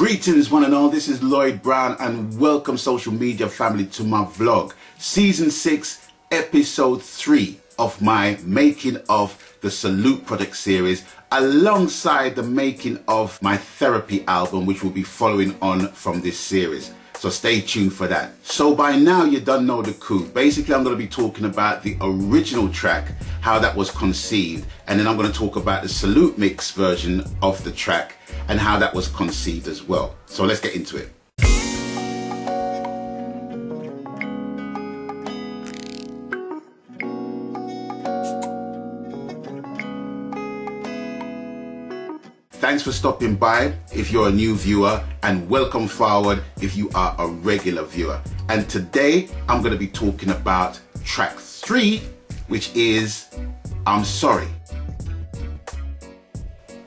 Greetings one and all, this is Lloyd Brown and welcome social media family to my vlog. Season 6, episode 3 of my making of the Salute Project series, alongside the making of my therapy album, which will be following on from this series. So stay tuned for that. So by now you don't know the coup. Basically I'm going to be talking about the original track, how that was conceived, and then I'm going to talk about the Salute mix version of the track and how that was conceived as well. So let's get into it. Thanks for stopping by if you're a new viewer, and welcome forward if you are a regular viewer. And today I'm going to be talking about track 3, which is I'm Sorry.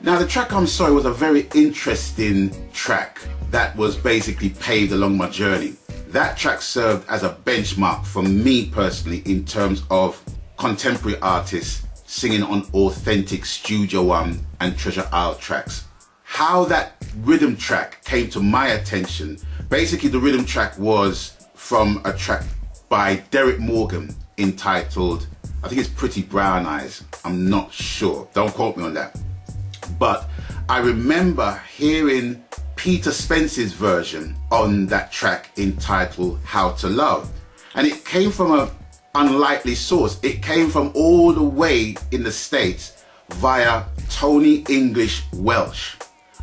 Now the track I'm Sorry was a very interesting track that was basically paved along my journey. That track served as a benchmark for me personally in terms of contemporary artists singing on authentic Studio One and Treasure Isle tracks. How that rhythm track came to my attention, basically the rhythm track was from a track by Derek Morgan entitled, I think it's Pretty Brown Eyes, I'm not sure, don't quote me on that. But I remember hearing Peter Spence's version on that track entitled How to Love, and it came from an unlikely source. It came from all the way in the States via Tony English Welsh.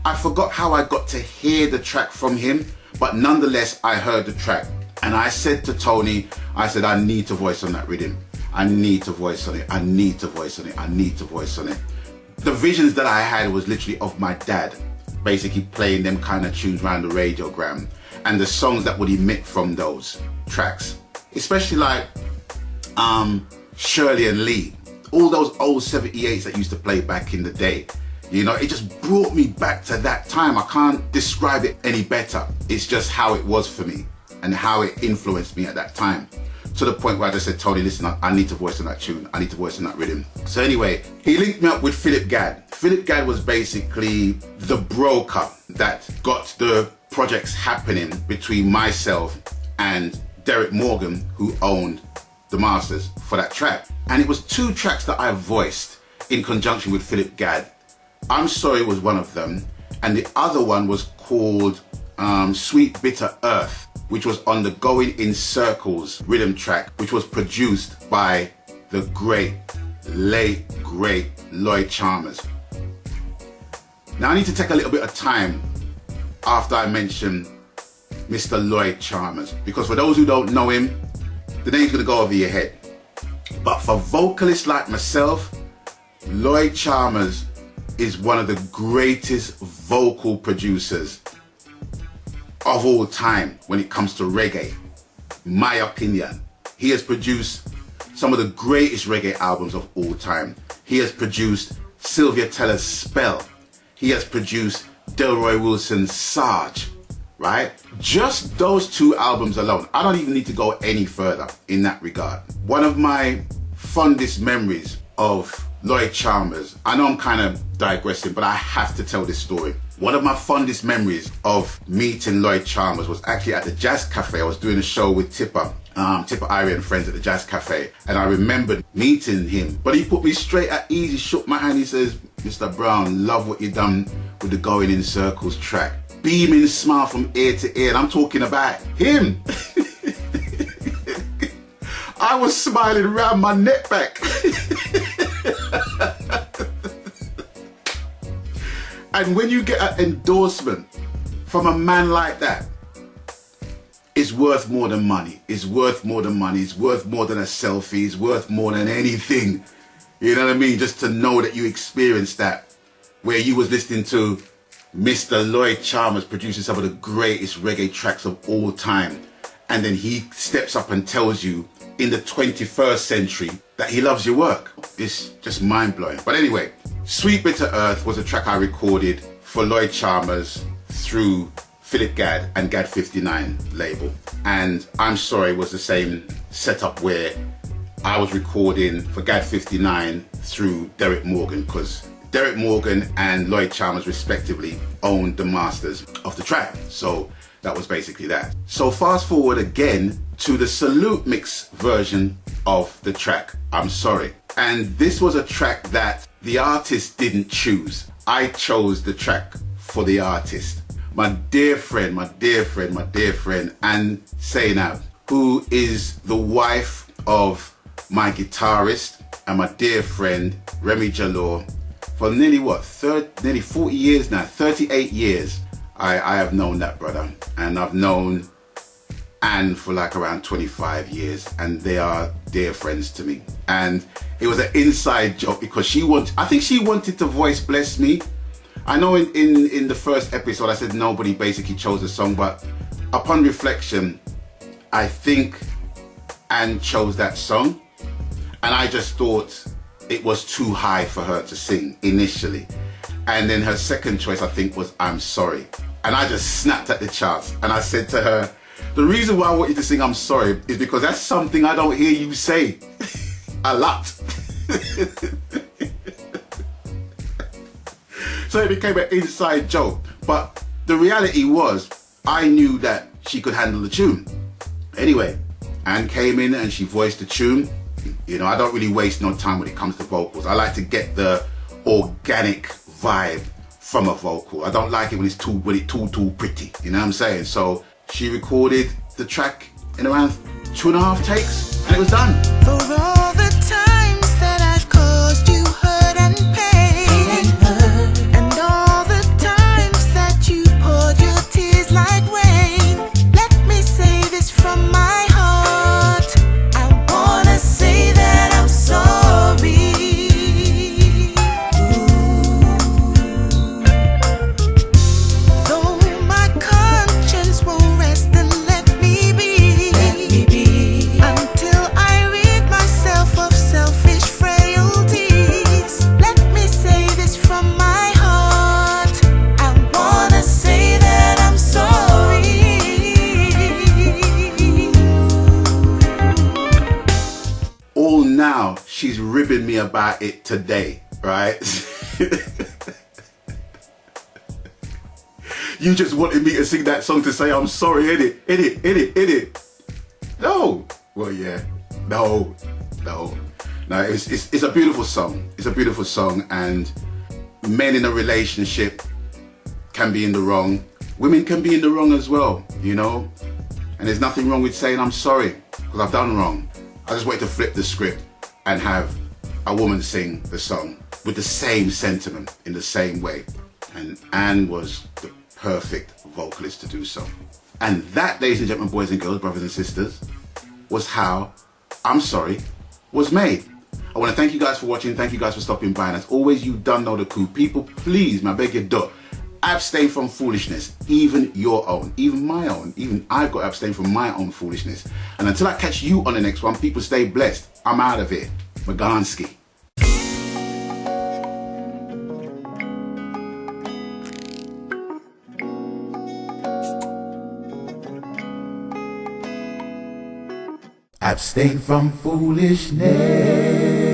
I forgot how I got to hear the track from him, but nonetheless I heard the track and I said to Tony, I said, I need to voice on that rhythm. I need to voice on it. I need to voice on it. I need to voice on it. The visions that I had was literally of my dad basically playing them kind of tunes around the radiogram and the songs that would emit from those tracks, especially like Shirley and Lee, all those old 78s that used to play back in the day. You know, it just brought me back to that time. I can't describe it any better. It's just how it was for me and how it influenced me at that time. To the point where I just said, Tony, listen, I need to voice on that tune. I need to voice on that rhythm. So anyway, he linked me up with Philip Gadd. Philip Gadd was basically the broker that got the projects happening between myself and Derek Morgan, who owned the masters for that track. And it was 2 tracks that I voiced in conjunction with Philip Gadd. I'm Sorry was one of them, and the other one was called Sweet Bitter Earth, which was on the Going in Circles rhythm track, which was produced by the late great Lloyd Chalmers. Now I need to take a little bit of time after I mention Mr. Lloyd Chalmers, because for those who don't know him, the name's gonna go over your head. But for vocalists like myself, Lloyd Chalmers is one of the greatest vocal producers of all time when it comes to reggae. My opinion. He has produced some of the greatest reggae albums of all time. He has produced Sylvia Teller's Spell. He has produced Delroy Wilson's Sarge, right? Just those 2 albums alone. I don't even need to go any further in that regard. One of my fondest memories of Lloyd Chalmers, I know I'm kind of digressing, but I have to tell this story. One of my fondest memories of meeting Lloyd Chalmers was actually at the Jazz Cafe. I was doing a show with Tipper Irie and friends at the Jazz Cafe, and I remembered meeting him. But he put me straight at ease, he shook my hand, he says, Mr. Brown, love what you done with the Going in Circles track. Beaming smile from ear to ear, and I'm talking about him. I was smiling around my neck back. And when you get an endorsement from a man like that, it's worth more than money. It's worth more than money. It's worth more than a selfie. It's worth more than anything. You know what I mean? Just to know that you experienced that, where you was listening to Mr. Lloyd Chalmers producing some of the greatest reggae tracks of all time. And then he steps up and tells you in the 21st century that he loves your work. It's just mind-blowing. But anyway, Sweet Bitter Earth was a track I recorded for Lloyd Chalmers through Philip Gadd and Gadd 59 label. And I'm Sorry was the same setup where I was recording for Gadd 59 through Derek Morgan, because Derek Morgan and Lloyd Chalmers respectively owned the masters of the track. So that was basically that. So fast forward again to the Salute Mix version of the track, I'm Sorry. And this was a track that the artist didn't choose. I chose the track for the artist. My dear friend, Anne Zainab, who is the wife of my guitarist and my dear friend Remy Jalor, for nearly nearly 40 years now, 38 years, I have known that brother, and I've known Anne for like around 25 years, and they are dear friends to me. And it was an inside joke because I think she wanted to voice Bless Me. I know in the first episode I said nobody basically chose the song, but upon reflection, I think Anne chose that song, and I just thought it was too high for her to sing initially. And then her second choice, I think, was I'm Sorry. And I just snapped at the charts and I said to her, the reason why I want you to sing I'm Sorry is because that's something I don't hear you say a lot. So it became an inside joke. But the reality was, I knew that she could handle the tune. Anyway, Anne came in and she voiced the tune. You know, I don't really waste no time when it comes to vocals. I like to get the organic vibe from a vocal. I don't like it when it's too pretty. You know what I'm saying? So she recorded the track in around 2.5 takes, and it was done. For all the times that I caused you hurt and pain, and all the times that you poured your tears like rain, let me say this from my heart. I wanna say that I'm sorry. Though my conscience won't rest and let me be until I rid myself of selfish frailties. Let me say this from my heart. I wanna say that I'm sorry. All now, she's ribbing me about it today, right? You just wanted me to sing that song to say I'm sorry, innit? No. Well, yeah. No. It's a beautiful song. It's a beautiful song, and men in a relationship can be in the wrong. Women can be in the wrong as well, you know? And there's nothing wrong with saying I'm sorry because I've done wrong. I just wanted to flip the script and have a woman sing the song with the same sentiment in the same way. And Anne was the perfect vocalist to do so. And that, ladies and gentlemen, boys and girls, brothers and sisters, was how I'm Sorry was made. I want to thank you guys for watching. Thank you guys for stopping by. And as always, you done know the coup. People, please, I beg you, abstain from foolishness, even your own, even my own. Even I've got to abstain from my own foolishness. And until I catch you on the next one, people stay blessed. I'm out of here. Maganski. Abstain from foolishness.